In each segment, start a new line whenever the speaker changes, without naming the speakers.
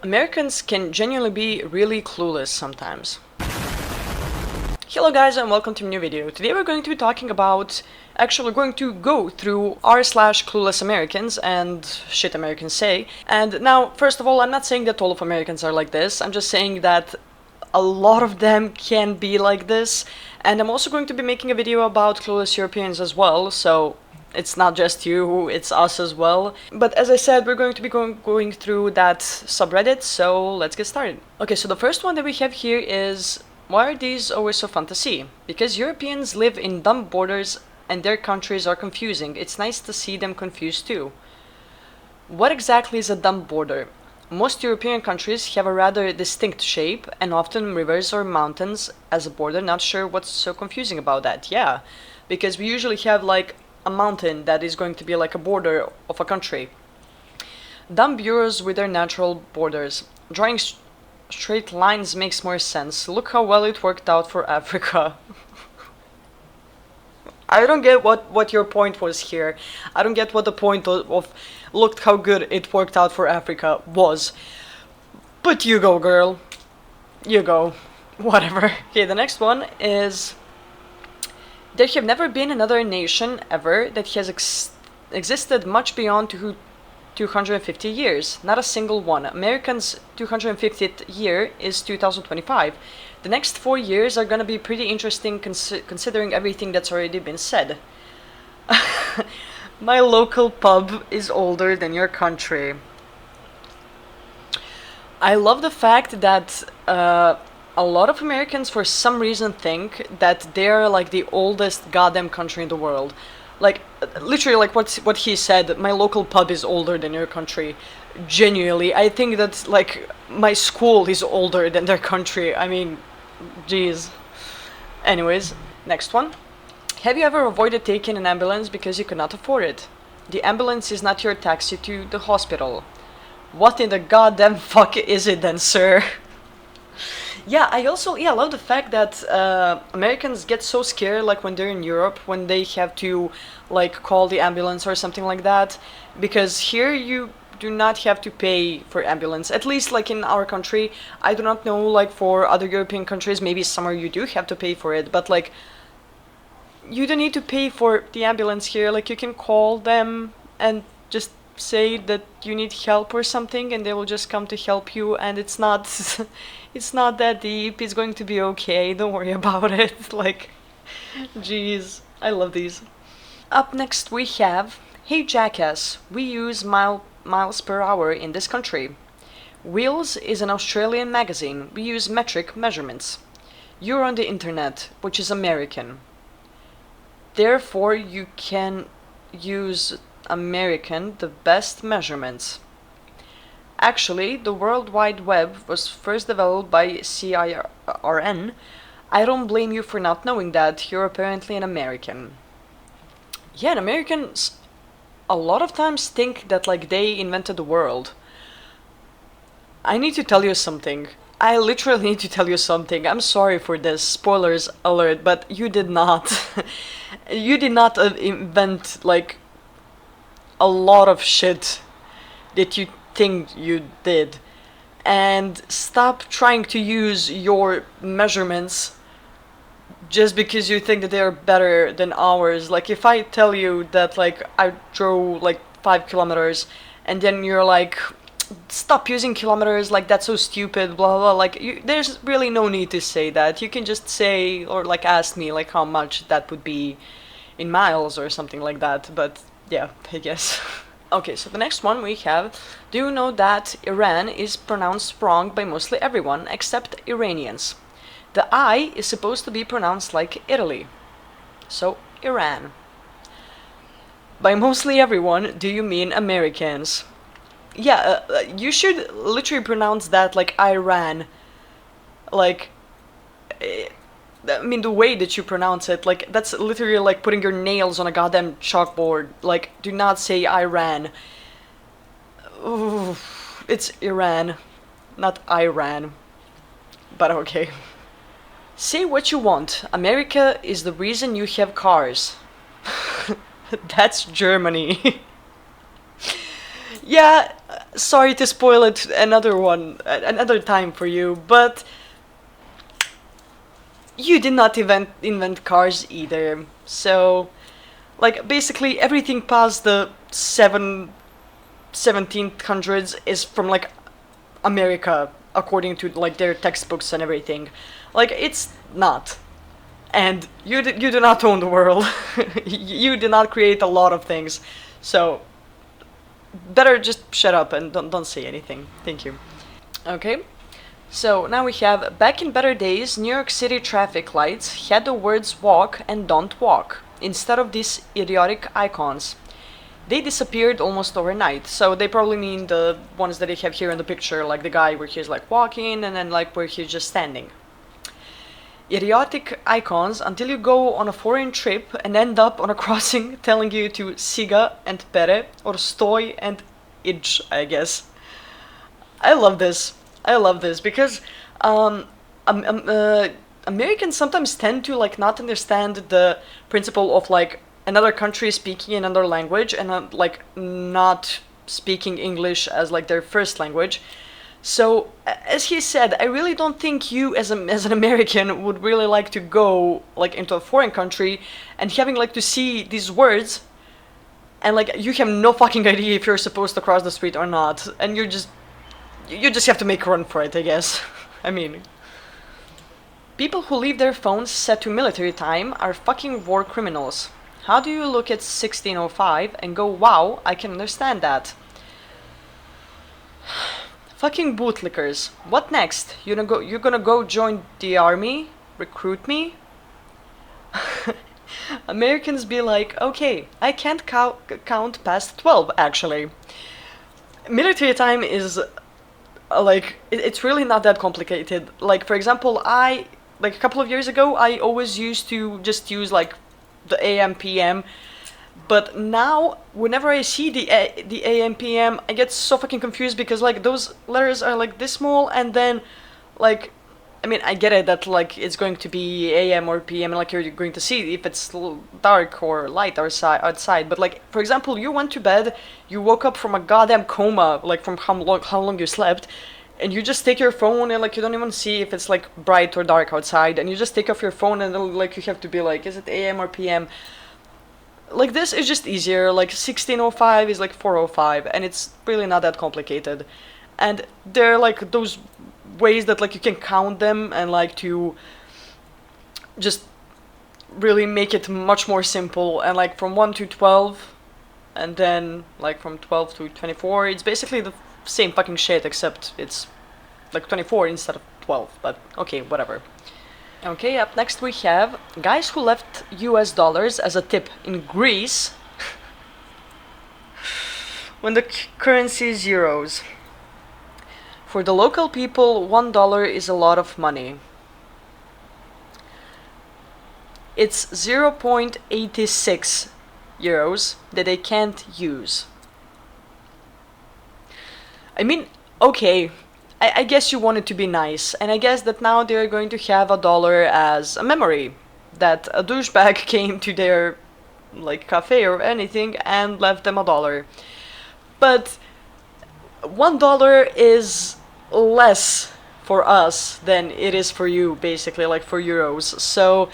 Americans can genuinely be really clueless sometimes. Hello guys and welcome to a new video. Today we're going to be talking about, actually going to go through r/CluelessAmericans and shit Americans say. And now, first of all, I'm not saying that all of Americans are like this, I'm just saying that a lot of them can be like this. And I'm also going to be making a video about clueless Europeans as well, so it's not just you, it's us as well. But as I said, we're going to be going through that subreddit, so let's get started. Okay, so the first one that we have here is, why are these always so fun to see? Because Europeans live in dumb borders and their countries are confusing. It's nice to see them confused too. What exactly is a dumb border? Most European countries have a rather distinct shape and often rivers or mountains as a border. Not sure what's so confusing about that. Yeah, because we usually have like a mountain that is going to be like a border of a country. Dumb bureaus with their natural borders. Drawing straight lines makes more sense. Look how well it worked out for Africa. I don't get what your point was here. I don't get what the point of look how good it worked out for Africa was. But you go, girl. You go. Whatever. Okay, the next one is, there have never been another nation ever that has existed much beyond 250 years. Not a single one. Americans' 250th year is 2025. The next 4 years are gonna be pretty interesting considering everything that's already been said. My local pub is older than your country. I love the fact that a lot of Americans for some reason think that they're like the oldest goddamn country in the world. Like, literally, like what he said, my local pub is older than your country. Genuinely, I think that like my school is older than their country. I mean, jeez. Anyways, next one. Have you ever avoided taking an ambulance because you could not afford it? The ambulance is not your taxi to the hospital. What in the goddamn fuck is it then, sir? Yeah, I love the fact that Americans get so scared like when they're in Europe, when they have to like call the ambulance or something like that, because here you do not have to pay for ambulance, at least like in our country. I do not know like for other European countries, maybe somewhere you do have to pay for it, but like you don't need to pay for the ambulance here. Like you can call them and just say that you need help or something and they will just come to help you, and it's not it's not that deep, it's going to be okay, don't worry about it. Like, jeez, I love these. Up next we have, hey jackass, we use miles per hour in this country. Wheels is an Australian magazine, we use metric measurements. You're on the internet, which is American. Therefore you can use American, the best measurements. Actually, the World Wide Web was first developed by CIRN. I don't blame you for not knowing that, you're apparently an American. Yeah, and Americans a lot of times think that like they invented the world. I need to tell you something. I literally need to tell you something. I'm sorry for this, spoilers alert, but you did not. You did not invent like a lot of shit that you think you did. And stop trying to use your measurements just because you think that they're better than ours. Like if I tell you that like I drove like 5 kilometers and then you're like, stop using kilometers, like that's so stupid, blah blah, like there's really no need to say that. You can just say or like ask me like how much that would be in miles or something like that, but yeah, I guess. Okay, so the next one we have, do you know that Iran is pronounced wrong by mostly everyone except Iranians? The I is supposed to be pronounced like Italy. So, Iran. By mostly everyone, do you mean Americans? Yeah, you should literally pronounce that like Iran. Like, I mean, the way that you pronounce it, like, that's literally like putting your nails on a goddamn chalkboard. Like, do not say Iran. Ooh, it's Iran, not Iran. But okay. Say what you want. America is the reason you have cars. That's Germany. Yeah, sorry to spoil it another time for you, but you did not invent cars either. So, like, basically everything past the 1700s is from, like, America, according to, like, their textbooks and everything. Like, it's not. And you do not own the world. You did not create a lot of things. So, better just shut up and don't say anything. Thank you. Okay. So now we have, back in better days, New York City traffic lights had the words walk and don't walk instead of these idiotic icons. They disappeared almost overnight, so they probably mean the ones that they have here in the picture, like the guy where he's like walking and then like where he's just standing. Idiotic icons until you go on a foreign trip and end up on a crossing telling you to siga and pere or stoj and idj, I guess. I love this. I love this because um, um, uh, Americans sometimes tend to like not understand the principle of like another country speaking another language and like not speaking English as like their first language. So as he said, I really don't think you as an American would really like to go like into a foreign country and having like to see these words and like you have no fucking idea if you're supposed to cross the street or not, and you just have to make a run for it, I guess. I mean, people who leave their phones set to military time are fucking war criminals. How do you look at 1605 and go, wow, I can understand that? Fucking bootlickers. What next? You're gonna go join the army? Recruit me? Americans be like, okay, I can't count past 12 actually. Military time is like it's really not that complicated. Like for example, I like a couple of years ago I always used to just use like the AM PM, but now whenever I see the AM PM I get so fucking confused because like those letters are like this small and then like I mean I get it that like it's going to be AM or PM and like you're going to see if it's dark or light outside, but like for example you went to bed, you woke up from a goddamn coma, like from how long you slept, and you just take your phone and like you don't even see if it's like bright or dark outside, and you just take off your phone and then, like you have to be like, is it AM or PM? Like this is just easier. Like 1605 is like 405 and it's really not that complicated, and they're like those ways that like you can count them and like to just really make it much more simple, and like from 1 to 12 and then like from 12 to 24 it's basically the same fucking shit except it's like 24 instead of 12, but okay, whatever. Okay, up next we have guys who left US dollars as a tip in Greece when the currency is euros. For the local people, $1 is a lot of money. It's 0.86 euros that they can't use. I mean, okay, I guess you want it to be nice, and I guess that now they're going to have a dollar as a memory that a douchebag came to their like cafe or anything and left them a dollar. But $1 is less for us than it is for you, basically, like for euros. So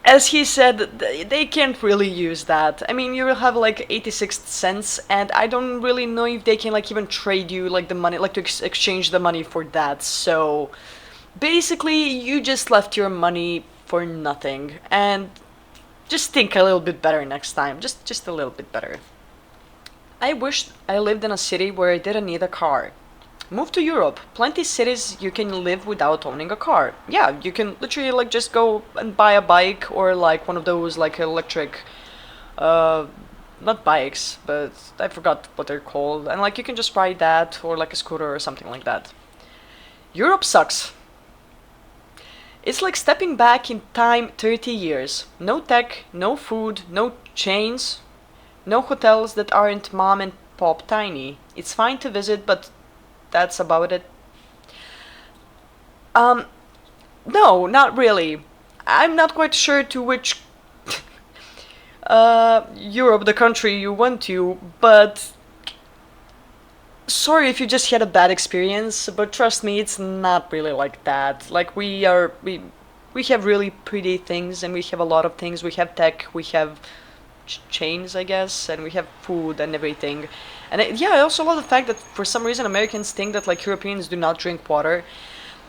as he said, they can't really use that. I mean, you will have like 86 cents, and I don't really know if they can like even trade you like the money, like to exchange the money for that. So basically, you just left your money for nothing, and just think a little bit better next time. Just a little bit better. I wish I lived in a city where I didn't need a car. Move to Europe. Plenty cities you can live without owning a car. Yeah, you can literally like just go and buy a bike or like one of those like electric not bikes, but I forgot what they're called. And like you can just ride that or like a scooter or something like that. Europe sucks. It's like stepping back in time 30 years. No tech, no food, no chains, no hotels that aren't mom and pop tiny. It's fine to visit, but that's about it. No, not really. I'm not quite sure to which Europe, the country you went to, but sorry if you just had a bad experience, but trust me, it's not really like that. Like we have really pretty things, and we have a lot of things. We have tech, we have chains, I guess, and we have food and everything. And yeah, I also love the fact that for some reason Americans think that like Europeans do not drink water,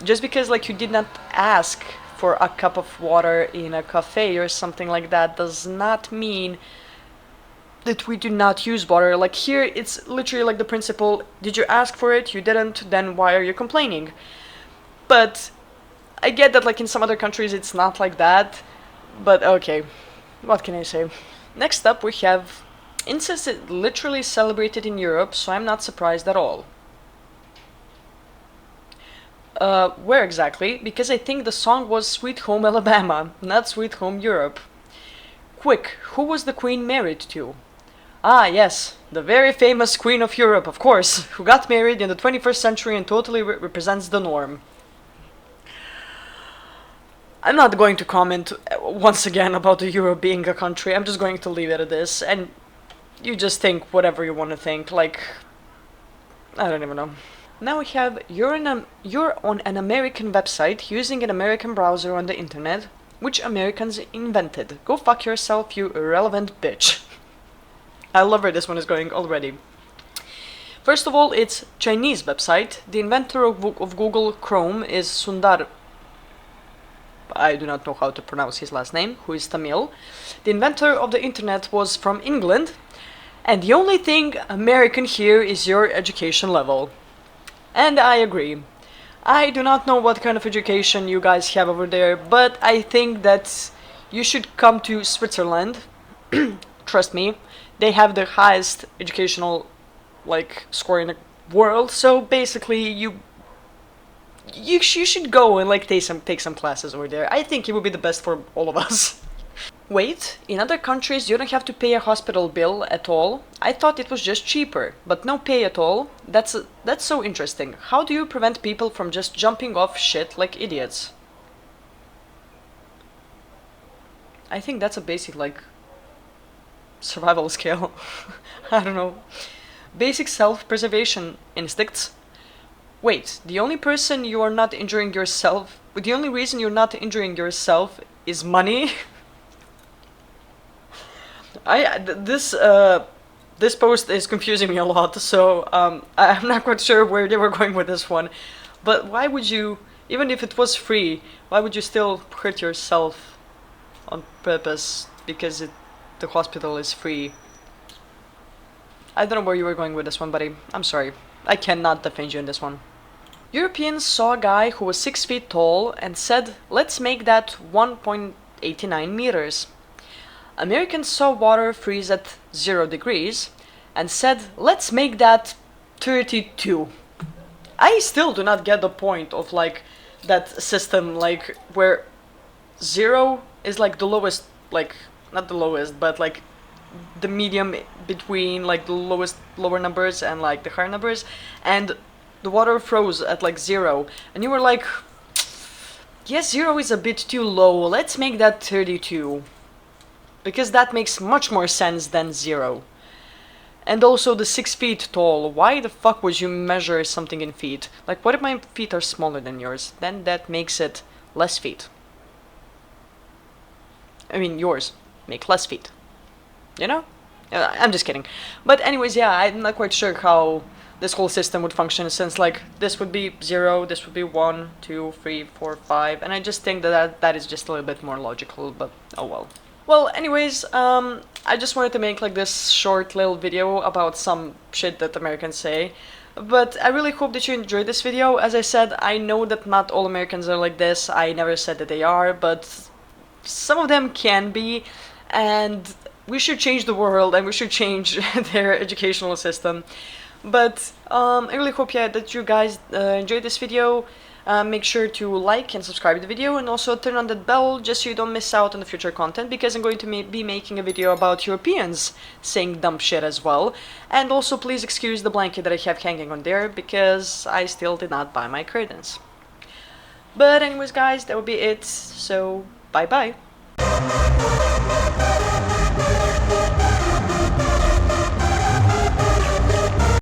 just because like you did not ask for a cup of water in a cafe or something like that does not mean that we do not use water. Like here, it's literally like the principle: did you ask for it? You didn't. Then why are you complaining? But I get that like in some other countries it's not like that. But okay, what can I say? Next up we have incest is literally celebrated in Europe, so I'm not surprised at all. Where exactly? Because I think the song was Sweet Home Alabama, not Sweet Home Europe. Quick, who was the queen married to? Ah, yes, the very famous Queen of Europe, of course, who got married in the 21st century and totally represents the norm. I'm not going to comment once again about the Europe being a country. I'm just going to leave it at this, and you just think whatever you want to think. Like, I don't even know. Now we have you're on an American website using an American browser on the internet, which Americans invented. Go fuck yourself, you irrelevant bitch. I love where this one is going already. First of all, it's Chinese website. The inventor of Google Chrome is Sundar. I do not know how to pronounce his last name, who is Tamil. The inventor of the internet was from England, and the only thing American here is your education level. And I agree. I do not know what kind of education you guys have over there, but I think that you should come to Switzerland. Trust me, they have the highest educational score in the world. So basically, you should go and take some classes over there. I think it would be the best for all of us. Wait, in other countries you don't have to pay a hospital bill at all? I thought it was just cheaper, but no pay at all? That's so interesting. How do you prevent people from just jumping off shit like idiots? I think that's a basic, survival skill. I don't know. Basic self-preservation instincts. Wait, the only reason you're not injuring yourself is money? This post is confusing me a lot, so I'm not quite sure where they were going with this one. But why would you, even if it was free, why would you still hurt yourself on purpose because the hospital is free? I don't know where you were going with this one, buddy. I'm sorry. I cannot defend you in this one. Europeans saw a guy who was 6 feet tall and said, let's make that 1.89 meters. Americans saw water freeze at 0 degrees and said, let's make that 32. I still do not get the point of that system where 0 is the lowest, not the lowest, but the medium between the lower numbers and the higher numbers, and the water froze at 0, and you were like, yes, 0 is a bit too low, let's make that 32. Because that makes much more sense than 0. And also the 6 feet tall. Why the fuck would you measure something in feet? What if my feet are smaller than yours? Then that makes it less feet. I mean, yours make less feet. You know? I'm just kidding. But anyways, yeah, I'm not quite sure how this whole system would function, since this would be 0, this would be 1, 2, 3, 4, 5, and I just think that is just a little bit more logical, but oh well. Well, anyways, I just wanted to make this short little video about some shit that Americans say. But I really hope that you enjoyed this video. As I said, I know that not all Americans are like this. I never said that they are, but some of them can be. And we should change the world, and we should change their educational system. But I really hope that you guys enjoyed this video. Make sure to like and subscribe to the video, and also turn on that bell just so you don't miss out on the future content, because I'm going to be making a video about Europeans saying dumb shit as well. And also please excuse the blanket that I have hanging on there, because I still did not buy my curtains. But anyways guys, that would be it, so bye bye.